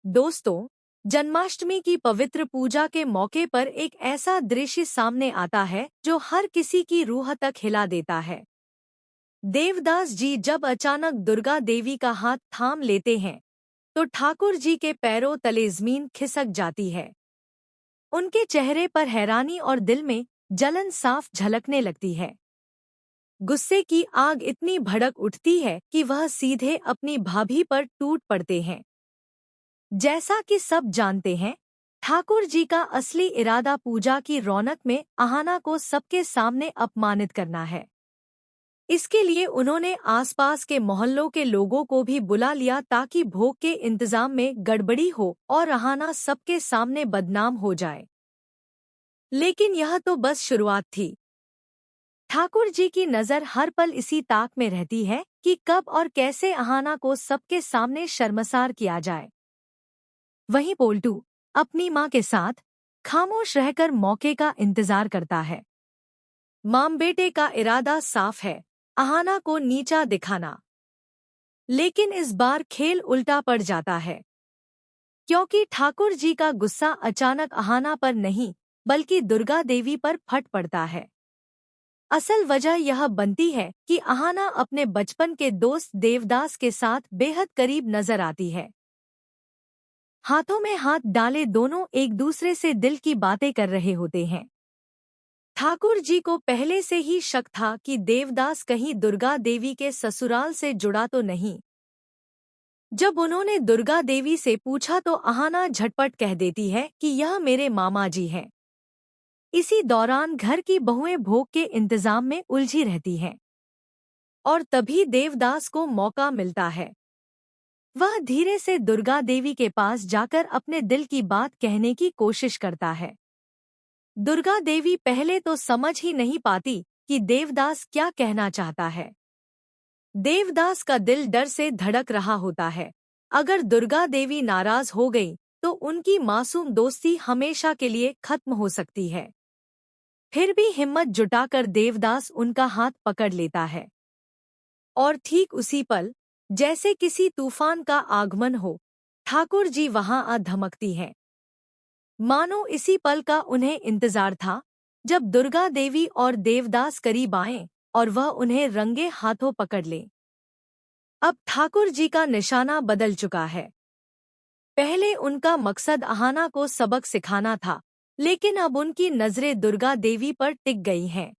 दोस्तों, जन्माष्टमी की पवित्र पूजा के मौके पर एक ऐसा दृश्य सामने आता है जो हर किसी की रूह तक हिला देता है। देवदास जी जब अचानक दुर्गा देवी का हाथ थाम लेते हैं, तो ठाकुर जी के पैरों तले जमीन खिसक जाती है। उनके चेहरे पर हैरानी और दिल में जलन साफ झलकने लगती है। गुस्से की आग इतनी भड़क उठती है कि वह सीधे अपनी भाभी पर टूट पड़ते हैं। जैसा कि सब जानते हैं, ठाकुर जी का असली इरादा पूजा की रौनक में आहाना को सबके सामने अपमानित करना है। इसके लिए उन्होंने आसपास के मोहल्लों के लोगों को भी बुला लिया ताकि भोग के इंतजाम में गड़बड़ी हो और आहाना सबके सामने बदनाम हो जाए। लेकिन यह तो बस शुरुआत थी। ठाकुर जी की नज़र हर पल इसी ताक में रहती है कि कब और कैसे आहाना को सबके सामने शर्मसार किया जाए। वहीं पोल्टू अपनी मां के साथ खामोश रहकर मौके का इंतजार करता है। माम बेटे का इरादा साफ है, आहाना को नीचा दिखाना। लेकिन इस बार खेल उल्टा पड़ जाता है, क्योंकि ठाकुर जी का गुस्सा अचानक आहाना पर नहीं बल्कि दुर्गा देवी पर फट पड़ता है। असल वजह यह बनती है कि आहाना अपने बचपन के दोस्त देवदास के साथ बेहद करीब नजर आती है। हाथों में हाथ डाले दोनों एक दूसरे से दिल की बातें कर रहे होते हैं। ठाकुर जी को पहले से ही शक था कि देवदास कहीं दुर्गा देवी के ससुराल से जुड़ा तो नहीं। जब उन्होंने दुर्गा देवी से पूछा तो आहाना झटपट कह देती है कि यह मेरे मामा जी हैं। इसी दौरान घर की बहुएं भोग के इंतजाम में उलझी रहती हैं। और तभी देवदास को मौका मिलता है। वह धीरे से दुर्गा देवी के पास जाकर अपने दिल की बात कहने की कोशिश करता है। दुर्गा देवी पहले तो समझ ही नहीं पाती कि देवदास क्या कहना चाहता है। देवदास का दिल डर से धड़क रहा होता है। अगर दुर्गा देवी नाराज हो गई तो उनकी मासूम दोस्ती हमेशा के लिए खत्म हो सकती है। फिर भी हिम्मत जुटाकर देवदास उनका हाथ पकड़ लेता है। और ठीक उसी पल, जैसे किसी तूफान का आगमन हो, ठाकुर जी वहां आ धमकती हैं। मानो इसी पल का उन्हें इंतजार था, जब दुर्गा देवी और देवदास करीब आएं और वह उन्हें रंगे हाथों पकड़ ले। अब ठाकुर जी का निशाना बदल चुका है। पहले उनका मकसद आहाना को सबक सिखाना था, लेकिन अब उनकी नजरें दुर्गा देवी पर टिक गई हैं।